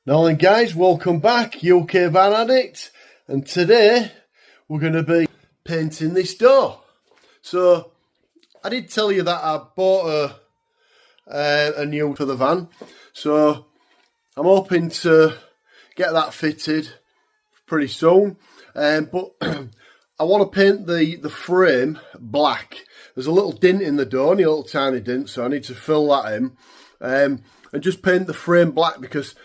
Now then guys, welcome back, UK Van Addict, and today we're going to be painting this door. So I did tell you that I bought a new for the van, so I'm hoping to get that fitted pretty soon, but I want to paint the frame black. There's a little dent in the door, only a little tiny dent, so I need to fill that in, and just paint the frame black because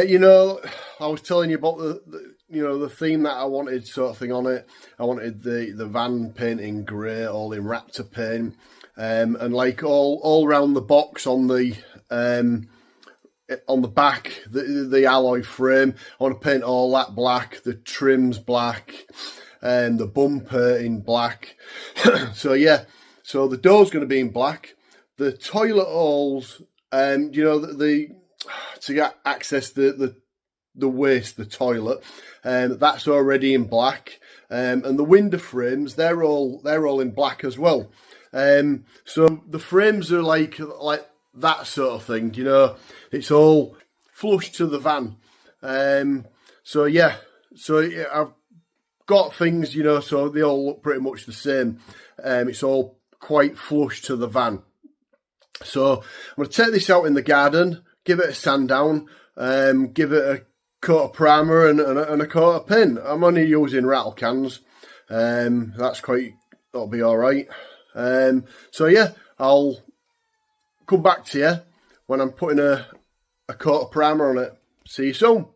you know, I was telling you about the theme that I wanted, sort of thing on it. I wanted the van painting grey, all in Raptor paint, and like all around the box on the back, the alloy frame. I want to paint all that black, the trims black, and the bumper in black. So yeah, so the door's going to be in black. The toilet holes, you know, to get access the waste, the toilet, that's already in black, and the window frames, they're all in black as well. So the frames are like that sort of thing, you know, it's all flush to the van. So yeah, I've got things, you know, so they all look pretty much the same. It's all quite flush to the van. So I'm going to take this out in the garden, give it a sand down, give it a coat of primer and a coat of paint. I'm only using rattle cans. That'll be all right. So yeah, I'll come back to you when I'm putting a coat of primer on it. See you soon.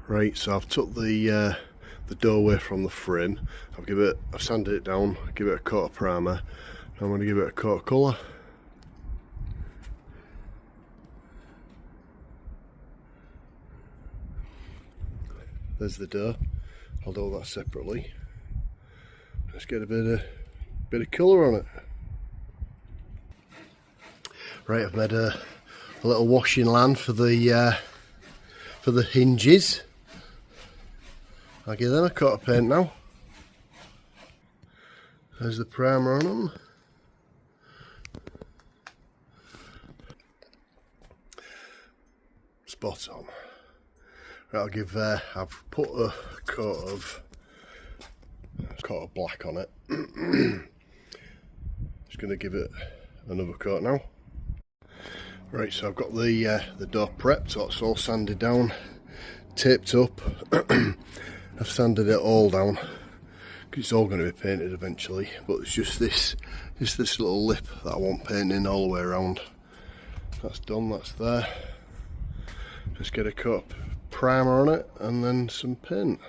Right, so I've took the doorway from the frame. I've sanded it down, give it a coat of primer. I'm going to give it a coat of colour. There's the door. I'll do that separately. Let's get a bit of colour on it. Right, I've made a little washing land for the hinges. I'll give them a coat of paint now. There's the primer on them. Spot on. Right, I've put a coat of black on it. Just going to give it another coat now. Right, so I've got the door prepped, so it's all sanded down, taped up. I've sanded it all down because it's all going to be painted eventually, but it's just this little lip that I want painting all the way around. That's done, that's there. Just get a coat of primer on it and then some paint.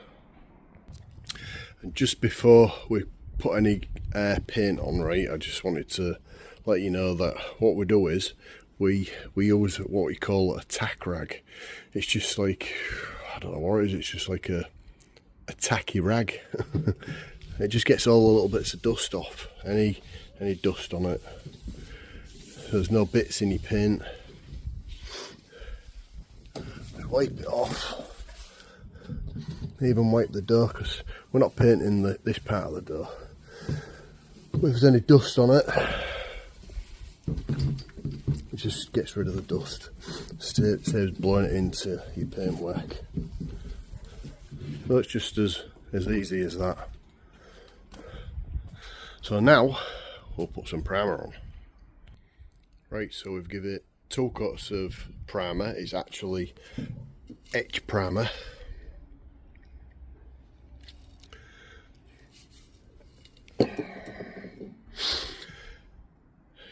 And just before we put any paint on, right, I just wanted to let you know that what we do is we use what we call a tack rag. It's just like, I don't know what it is, it's just like a tacky rag. It just gets all the little bits of dust off, any dust on it. There's no bits in your paint. Wipe it off. Even wipe the door because we're not painting this part of the door. If there's any dust on it, it just gets rid of the dust. Saves blowing it into your paint work. So it's just as easy as that. So now we'll put some primer on. Right, so we've given it 2 coats of primer. It's actually etch primer.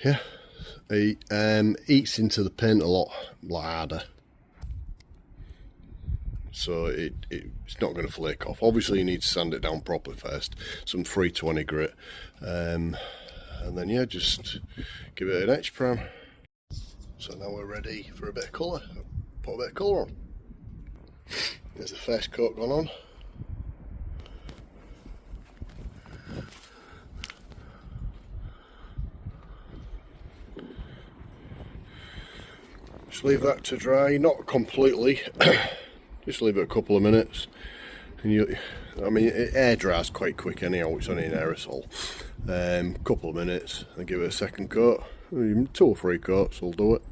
Yeah, it eats into the paint a lot harder, so it's not going to flake off. Obviously you need to sand it down properly first, some 320 grit, and then yeah, just give it an etch primer. So now we're ready for a bit of colour. Put a bit of colour on. There's the first coat gone on. Just leave that to dry, not completely. Just leave it a couple of minutes. And I mean, it air dries quite quick anyhow, it's only an aerosol. Couple of minutes, and give it a second coat. 2 or 3 coats will do it.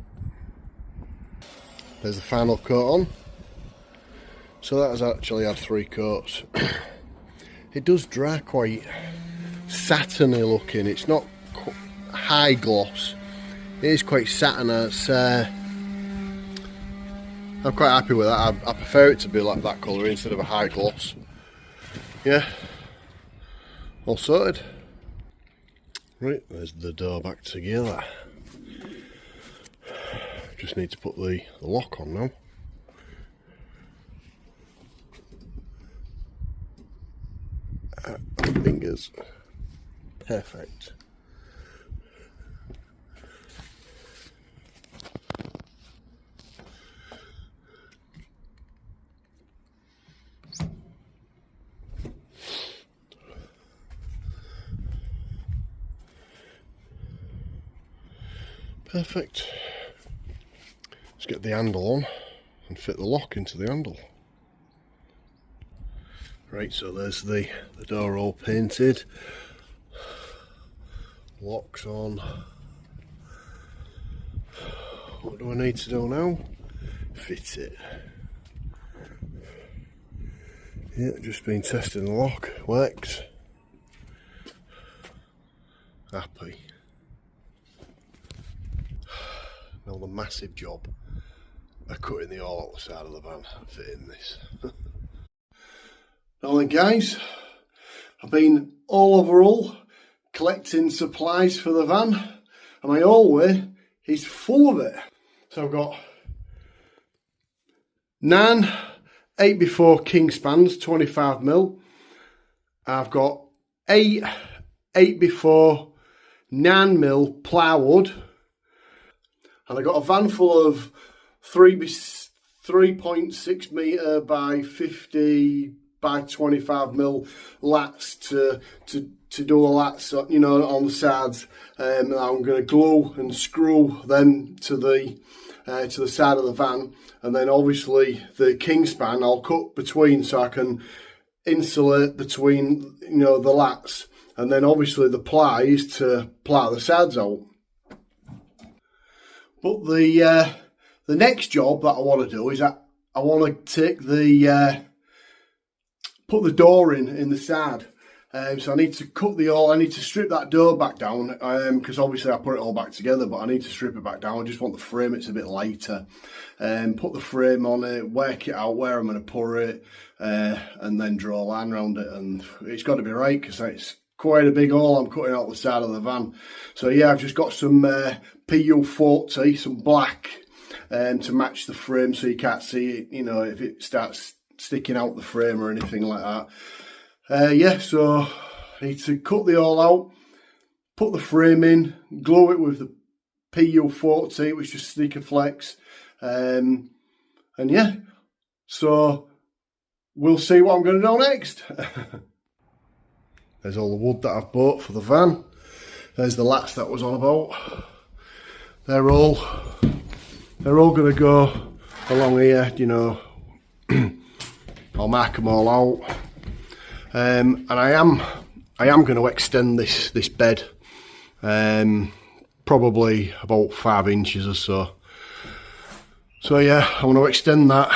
There's the final coat on. So that has actually had 3 coats. It does dry quite satiny looking. It's not high gloss. It is quite satin. I'm quite happy with that. I prefer it to be like that colour instead of a high gloss. Yeah, all sorted. Right, there's the door back together. Just need to put the lock on now. Fingers. Perfect. Perfect. Let's get the handle on and fit the lock into the handle. Right, so there's the door all painted. Locks on. What do I need to do now? Fit it. Yeah, just been testing the lock. Works. Happy. Now the massive job of cutting the all out the side of the van and fitting this. Now then guys, I've been all overall collecting supplies for the van and my hallway is full of it. So I've got 9 8x4 king spans, 25mm. I've got 8 8x4 9mm plywood. And I got a van full of 3.6 metre by 50 by 25mm lats to do the lats, you know, on the sides. I'm going to glue and screw them to the side of the van, and then obviously the king span I'll cut between so I can insulate between, you know, the lats, and then obviously the ply is to ply the sides out. But the next job that I want to do is I want to take put the door in the side. So I need to cut I need to strip that door back down because obviously I put it all back together, but I need to strip it back down. I just want the frame, it's a bit lighter. Put the frame on it, work it out where I'm going to put it, and then draw a line around it. And it's got to be right because it's quite a big hole I'm cutting out the side of the van. So yeah, I've just got some PU40, some black, to match the frame so you can't see it, you know, if it starts sticking out the frame or anything like that. Yeah, so I need to cut the hole out, put the frame in, glue it with the PU40, which is Sneaker Flex, and yeah, so we'll see what I'm going to do next. There's all the wood that I've bought for the van. There's the lats that I was on about. They're all going to go along here, you know. I'll mark them all out. And I am going to extend this bed, probably about 5 inches or so. So yeah, I want to extend that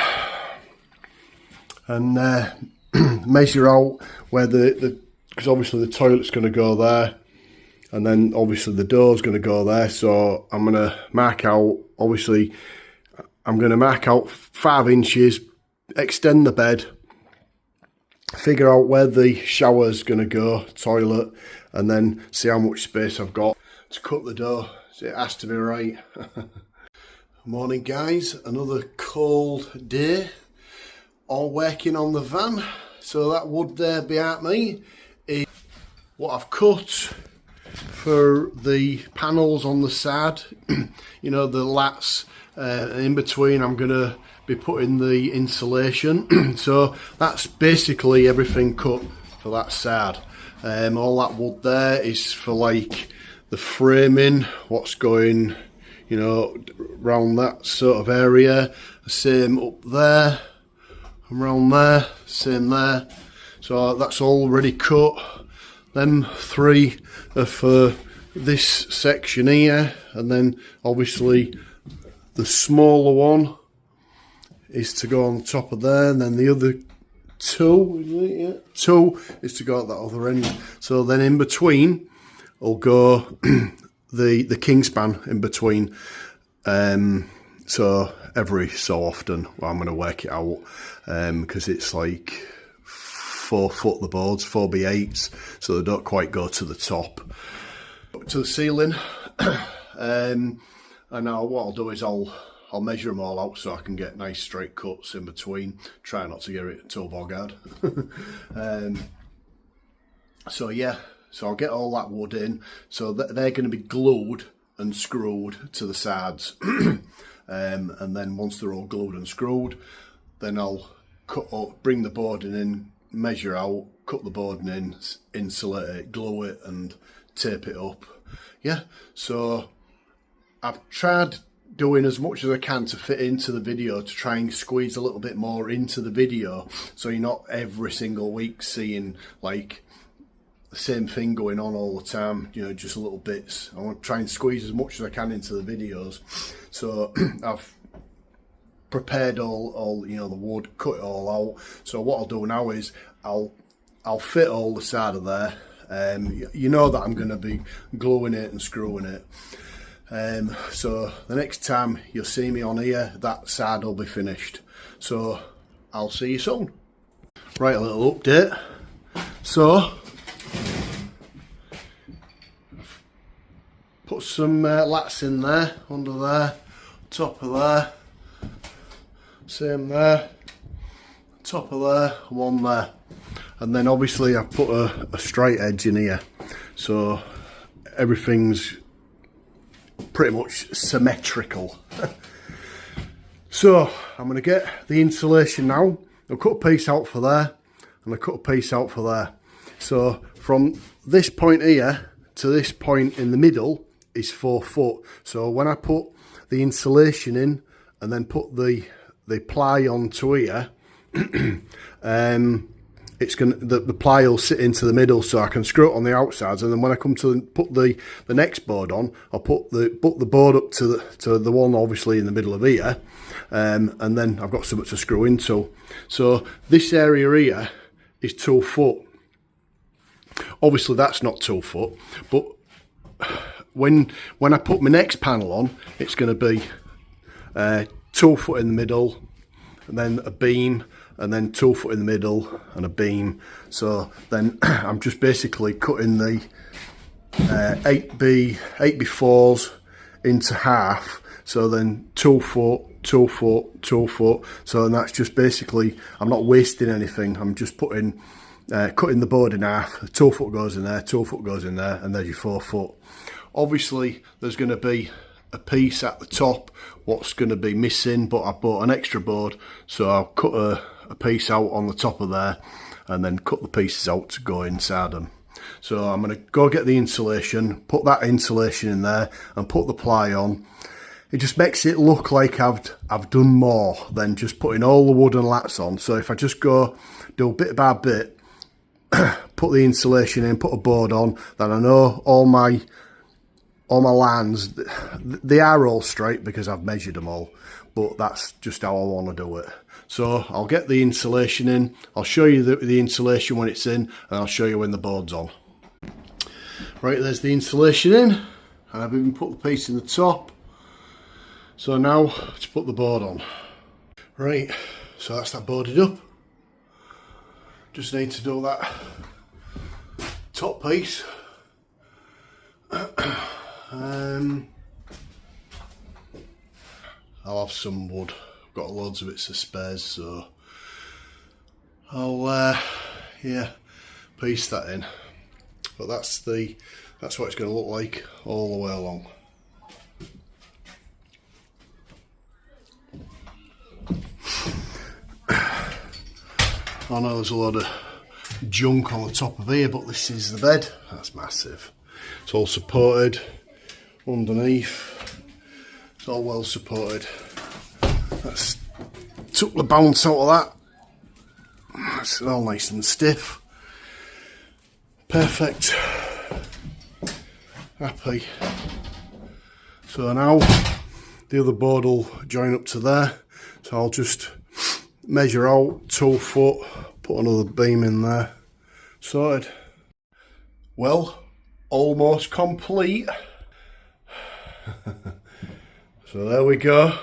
and measure out where because obviously the toilet's going to go there, and then obviously the door's going to go there. So I'm going to mark out. Obviously, I'm going to mark out 5 inches, extend the bed, figure out where the shower's going to go, toilet, and then see how much space I've got to cut the door. So it has to be right. Morning guys, another cold day, all working on the van. So that wood there behind me is what I've cut for the panels on the side. You know, the lats, in between I'm going to be putting the insulation. So that's basically everything cut for that side. All that wood there is for like the framing, what's going, you know, around that sort of area. The same up there, around there, same there. So that's already cut. Them 3 are for this section here, and then obviously the smaller one is to go on the top of there, and then the other two, yeah, two is to go at that other end. So then in between will go the king span in between. So every so often, well, I'm going to work it out because it's like 4 foot the boards, 4x8s, so they don't quite go to the top, to the ceiling. And now what I'll do is I'll measure them all out so I can get nice straight cuts in between. Try not to get it too boggart. So yeah, so I'll get all that wood in. So they're going to be glued and screwed to the sides. And then once they're all glued and screwed, then I'll cut up, bring the boarding in, measure out, cut the boarding in, insulate it, glue it and tape it up. Yeah, so I've tried doing as much as I can to fit into the video, to try and squeeze a little bit more into the video, so you're not every single week seeing like the same thing going on all the time, you know, just little bits. I want to try and squeeze as much as I can into the videos. So I've prepared all you know, the wood, cut it all out. So what I'll do now is I'll fit all the side of there. You know that I'm going to be gluing it and screwing it. So the next time you'll see me on here, that side will be finished. So I'll see you soon. Right, a little update. So put some lats in there, under there, top of there, same there, top of there, one there. And then obviously I've put a straight edge in here, so everything's pretty much symmetrical. So I'm going to get the insulation now. I'll cut a piece out for there, and I cut a piece out for there. So from this point here to this point in the middle is 4 foot. So when I put the insulation in and then put the ply onto here, it's gonna, the ply will sit into the middle, so I can screw it on the outsides, and then when I come to put the next board on, I'll put the board up to the one obviously in the middle of here, and then I've got something to screw into. So this area here is 2 foot. Obviously that's not 2 foot, but when I put my next panel on, it's going to be 2 foot in the middle, and then a beam, and then 2 foot in the middle and a beam. So then I'm just basically cutting the 8x4s into half. So then 2 foot, 2 foot, 2 foot. So then that's just basically, I'm not wasting anything. I'm just putting, cutting the board in half. 2 foot goes in there, 2 foot goes in there, and there's your 4 foot. Obviously there's going to be a piece at the top what's going to be missing, but I bought an extra board, so I'll cut a piece out on the top of there and then cut the pieces out to go inside them. So I'm going to go get the insulation, put that insulation in there and put the ply on. It just makes it look like I've done more than just putting all the wood and lats on. So if I just go do bit by bit, put the insulation in, put a board on, then I know all my lines, they are all straight because I've measured them all, but that's just how I want to do it. So I'll get the insulation in, I'll show you the insulation when it's in, and I'll show you when the board's on. Right, there's the insulation in, and I've even put the piece in the top. So now to put the board on. Right, so that's that boarded up. Just need to do that top piece. I'll have some wood. I've got loads of bits of spares, so I'll yeah, piece that in. But that's what it's going to look like all the way along. I know there's a lot of junk on the top of here, but this is the bed. That's massive. It's all supported underneath. It's all well supported. That's took the bounce out of that. It's all nice and stiff. Perfect. Happy. So now the other board will join up to there. So I'll just measure out 2 foot, put another beam in there, sorted. Well, almost complete. So there we go,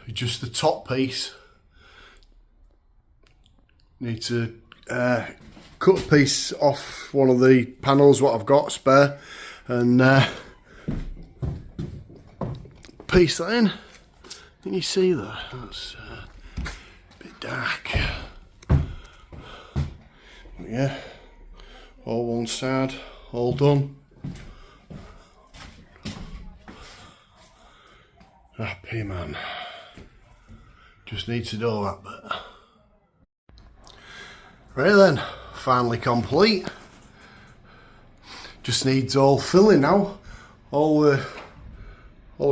just the top piece. Need to cut a piece off one of the panels what I've got spare and piece that in. Can you see that? That's a bit dark. But yeah, all one side, all done. Happy man. Just need to do that bit. Right then, finally complete. Just needs all filling now. All the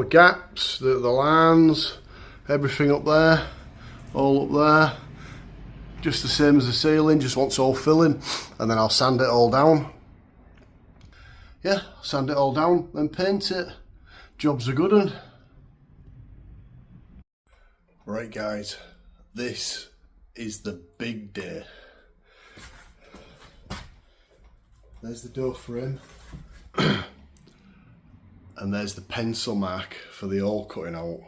gaps, the lines, everything up there, all up there. Just the same as the ceiling, just wants all filling, and then I'll sand it all down. Yeah, sand it all down, then paint it. Job's a good one. Right guys, this is the big day. There's the door frame. And there's the pencil mark for the hole cutting out.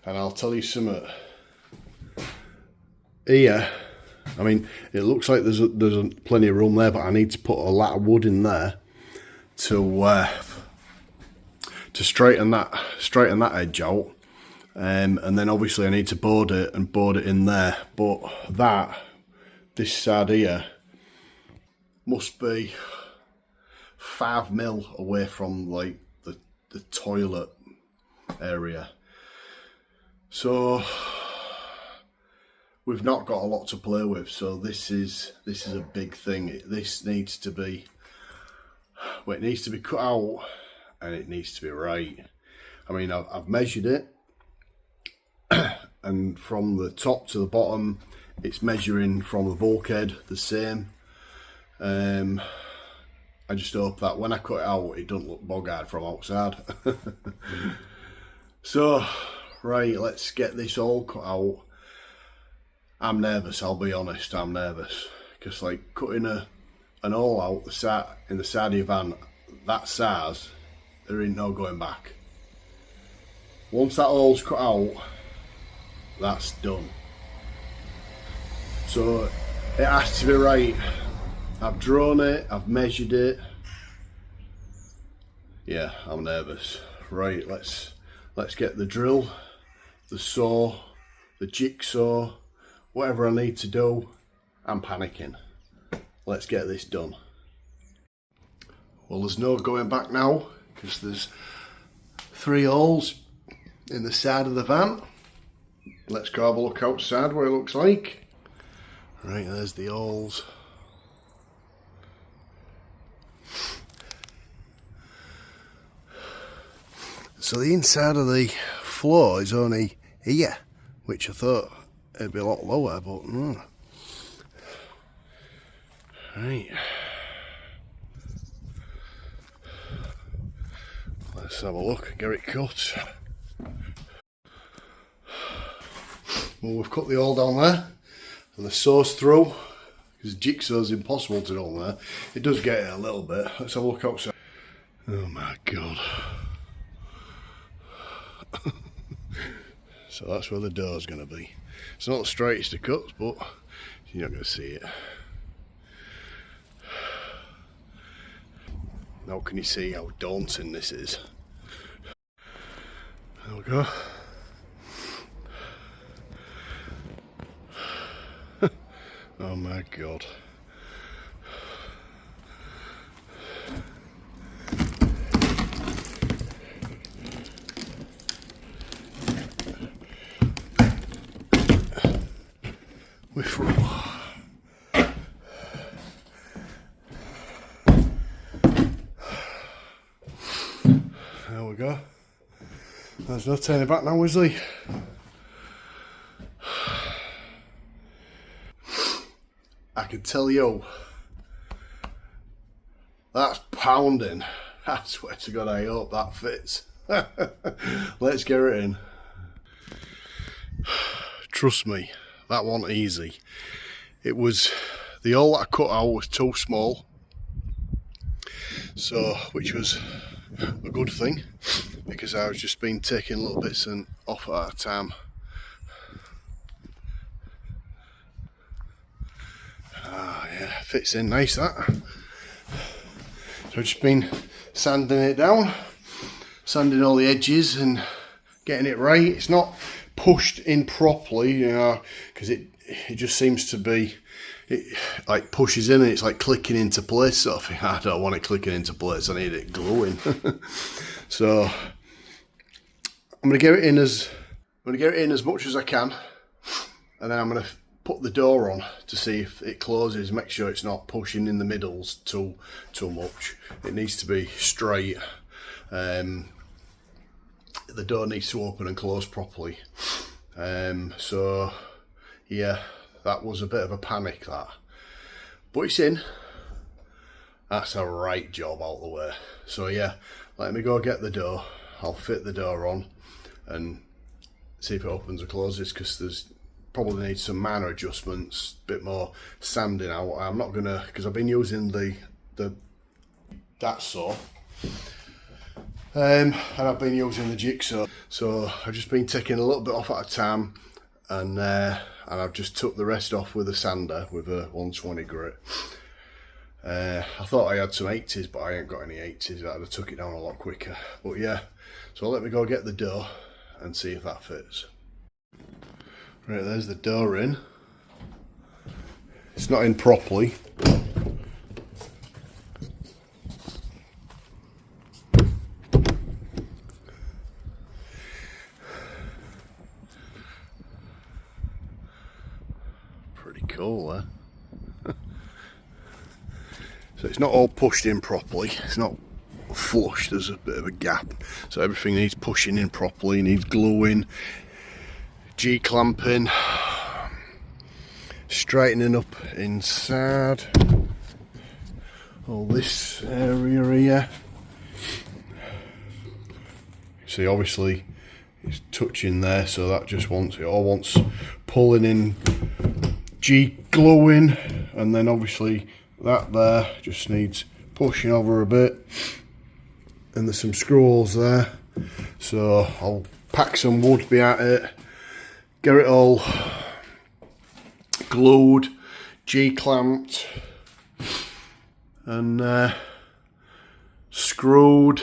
And I'll tell you something. Here, I mean, it looks like there's plenty of room there, but I need to put a lot of wood in there to straighten that edge out. And then obviously I need to board it in there. But this side here must be 5 mil away from like the toilet area. So we've not got a lot to play with, so this is a big thing. This needs to be, well, it needs to be cut out and it needs to be right. I mean, I've measured it and from the top to the bottom it's measuring from the bulkhead the same. I just hope that when I cut it out it doesn't look bog-eyed from outside. So right, let's get this all cut out. I'm nervous, I'll be honest, I'm nervous. Because like cutting an hole out in the side of your van that size, there ain't no going back. Once that hole's cut out, that's done. So it has to be right. I've drawn it, I've measured it. Yeah, I'm nervous. Right, let's get the drill, the saw, the jigsaw, whatever I need to do. I'm panicking. Let's get this done. Well, there's no going back now because there's 3 holes in the side of the van. Let's go have a look outside what it looks like. Right, there's the holes. So the inside of the floor is only here, which I thought it'd be a lot lower, but no. Right. Let's have a look and get it cut. Well, we've cut the hole down there and the saw's through because jigsaw's impossible to do on there. It does get it a little bit. Let's have a look outside. Oh my god. So that's where the door's going to be. It's not the straightest of cuts, but you're not going to see it. Now can you see how daunting this is? There we go. Oh my god. We're through. There we go. There's no turning back now, is there? I can tell you, that's pounding. I swear to God, I hope that fits. Let's get it in. Trust me, that wasn't easy. It was, the hole that I cut out was too small, so, which was a good thing, because I was just been taking little bits and off at a time. Ah, yeah, fits in nice that. So I've just been sanding it down, sanding all the edges and getting it right. It's not pushed in properly, you know, because it just seems to be, it like pushes in and it's like clicking into place sort of thing. I don't want it clicking into place, I need it gluing. So I'm gonna get it in as much as I can, and then I'm gonna put the door on to see if it closes, make sure it's not pushing in the middles too much. It needs to be straight. The door needs to open and close properly. So yeah, that was a bit of a panic, that, but it's in. That's a right job out the way. So yeah, let me go get the door. I'll fit the door on and see if it opens or closes, because there's probably needs some minor adjustments, a bit more sanding out. I'm not gonna, because I've been using that saw, and I've been using the jigsaw, so I've just been taking a little bit off at a time, and I've just took the rest off with a sander with a 120 grit. I thought I had some 80s, but I ain't got any 80s. I'd have took it down a lot quicker. But yeah, so let me go get the door and see if that fits. Right, there's the door in. It's not in properly. Pretty cool, eh? So it's not all pushed in properly. It's not flush, there's a bit of a gap. So everything needs pushing in properly, needs gluing, G-clamping, straightening up inside. All this area here. See, obviously it's touching there, so that just wants, it all wants pulling in, G-gluing, and then obviously that there just needs pushing over a bit, and there's some screw holes there, so I'll pack some wood behind it, get it all glued, G-clamped and screwed,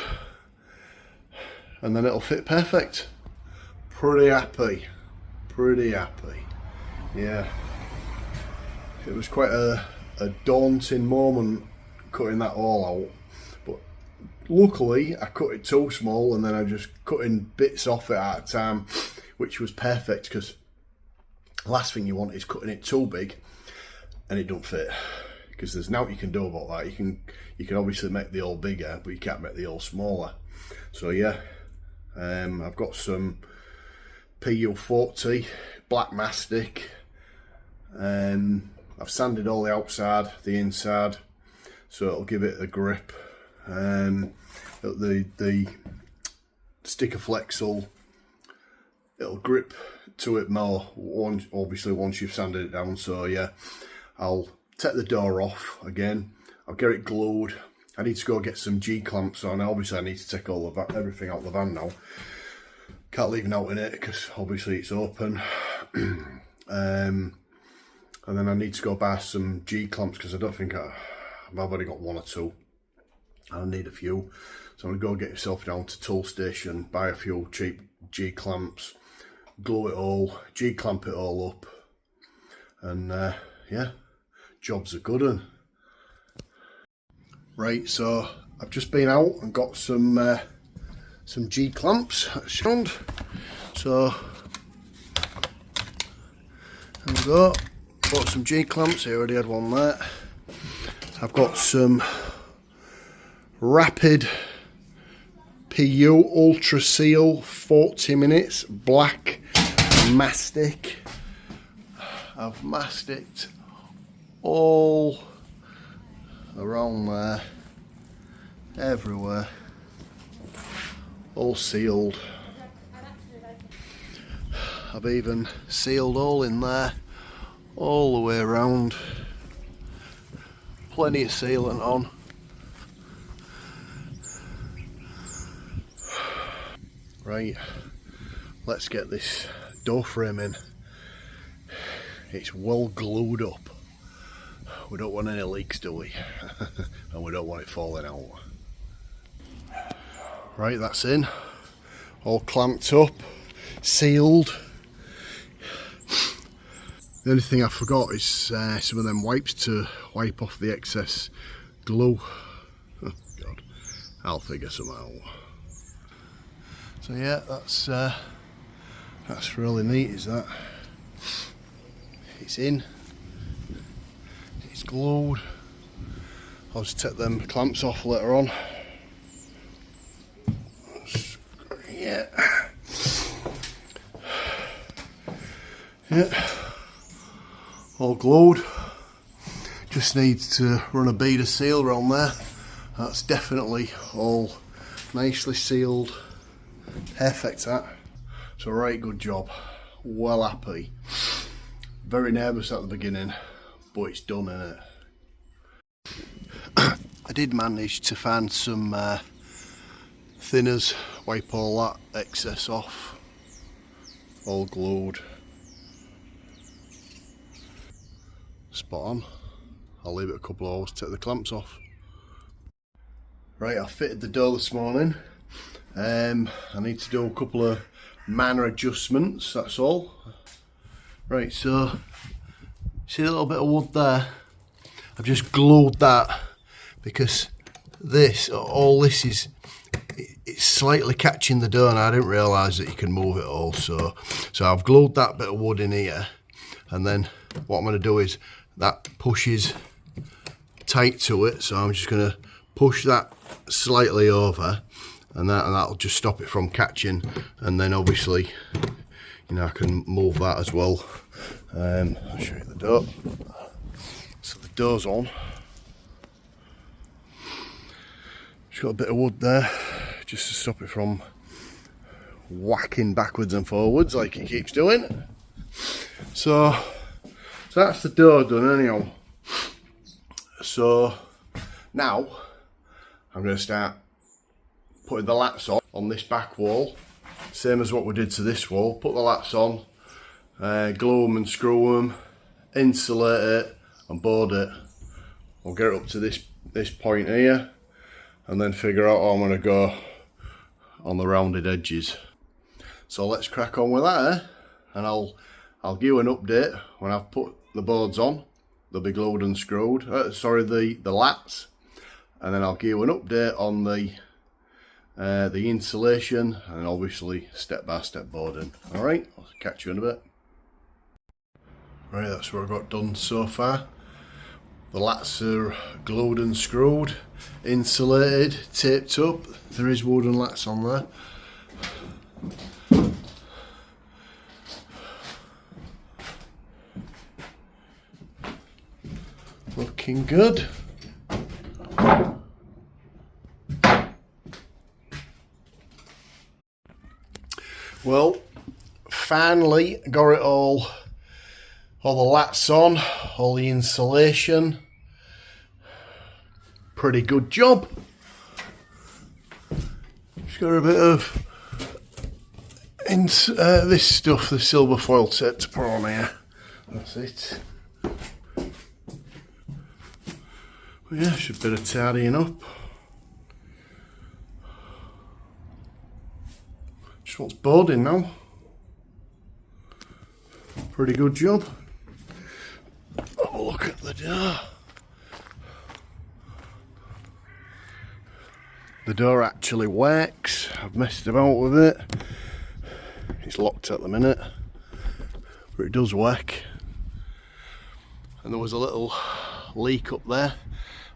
and then it'll fit perfect. Pretty happy, yeah. It was quite a daunting moment cutting that all out, but luckily I cut it too small, and then I just cutting bits off it at a time, which was perfect, because the last thing you want is cutting it too big and it don't fit, because there's nothing you can do about that. You can obviously make the hole bigger, but you can't make the hole smaller. So yeah, I've got some PU40 black mastic, I've sanded all the outside, the inside, so it'll give it a grip. The sticker flex it'll grip to it more, obviously once you've sanded it down. So yeah, I'll take the door off again, I'll get it glued. I need to go get some G-clamps on. Obviously I need to take all of everything out of the van now. Can't leave nothing in it, because obviously it's open. And then I need to go buy some G-clamps, because I don't think I've already got one or two. I need a few. So I'm going to go get yourself down to tool station, buy a few cheap G-clamps, glue it all, G-clamp it all up. And yeah, job's a good one. Right, so I've just been out and got some G-clamps. So there we go. Bought some G-clamps, I already had one there. I've got some Rapid PU Ultra Seal 40 minutes black mastic. I've masticked all around there, everywhere, all sealed. I've even sealed all in there, all the way around. Plenty of sealant on. Right, let's get this door frame in. It's well glued up. We don't want any leaks, do we? And we don't want it falling out. Right, that's in. All clamped up, sealed. The only thing I forgot is some of them wipes to wipe off the excess glue. Oh God, I'll figure some out. So yeah, that's really neat, is that? It's in, it's glued. I'll just take them clamps off later on. Yeah. Yeah. All glued. Just needs to run a bead of seal around there. That's definitely all nicely sealed. Perfect, that. So right, good job. Well happy. Very nervous at the beginning, but it's done, innit? I did manage to find some thinners, wipe all that excess off. All glued. Spot on. I'll leave it a couple of hours to take the clamps off. Right, I fitted the door this morning. I need to do a couple of minor adjustments, that's all. Right, so see a little bit of wood there? I've just glued that because all this is, it's slightly catching the door, and I didn't realise that you can move it all. So I've glued that bit of wood in here, and then what I'm going to do is that pushes tight to it, so I'm just going to push that slightly over, and that'll just stop it from catching. And then obviously, you know, I can move that as well. I'll show you the door. So the door's on. Just got a bit of wood there just to stop it from whacking backwards and forwards like it keeps doing. So that's the door done anyhow. So now I'm going to start putting the lats on this back wall, same as what we did to this wall. Put the lats on, glue them and screw them, insulate it and board it. We'll get it up to this point here, and then figure out how I'm going to go on the rounded edges. So let's crack on with that, eh? And I'll give you an update when I've put the boards on. They'll be glued and screwed. Sorry, the lats, and then I'll give you an update on the insulation, and obviously step by step boarding. All right, I'll catch you in a bit. Right, that's what I've got done so far. The lats are glued and screwed, insulated, taped up. There is wooden lats on there. Looking good. Well, finally got it all the lats on, all the insulation. Pretty good job. Just got a bit of this stuff, the silver foil tape to put on here. That's it. But yeah, just a bit of tidying up. Just wants boarding now. Pretty good job. Have a look at the door. The door actually works. I've messed about with it. It's locked at the minute, but it does work. And there was a little leak up there.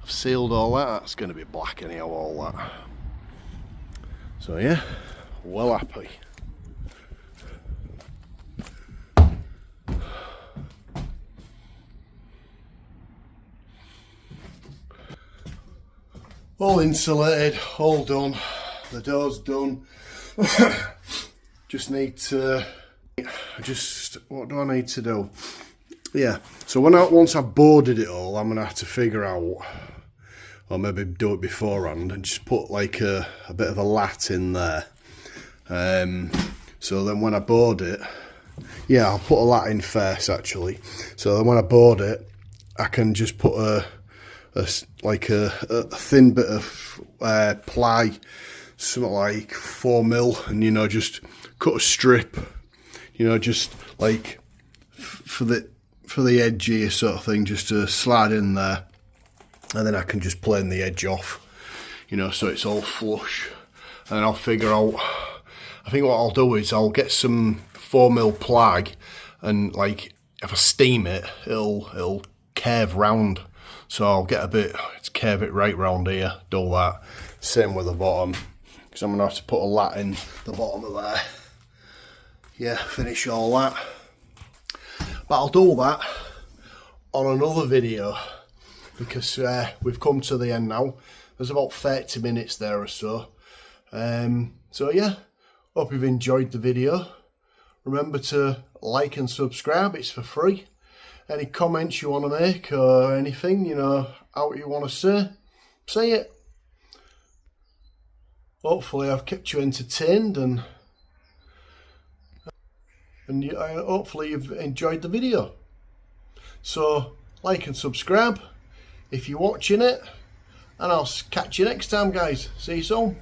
I've sealed all that. That's going to be black anyhow, all that. So yeah, well happy. All insulated, all done. The door's done. Just need to What do I need to do? Yeah, so once I've boarded it all, I'm gonna have to figure out, or maybe do it beforehand and just put like a bit of a lat in there. So then when I board it, yeah, I'll put a lat in first actually. So then when I board it, I can just put a thin bit of ply, something like 4mm, and, you know, just cut a strip, you know, just like for the edge here sort of thing, just to slide in there, and then I can just plane the edge off, you know, so it's all flush. And then I'll figure out, I think what I'll do is I'll get some 4mm ply, and like if I steam it, it'll curve round. So I'll get a bit, curve it right round here, do that. Same with the bottom, because I'm going to have to put a lat in the bottom of there. Yeah, finish all that. But I'll do that on another video, because we've come to the end now. There's about 30 minutes there or so. So yeah, hope you've enjoyed the video. Remember to like and subscribe, it's for free. Any comments you want to make or anything, you know, out you want to say it. Hopefully I've kept you entertained, and hopefully you've enjoyed the video. So like and subscribe if you're watching it, and I'll catch you next time, guys. See you soon.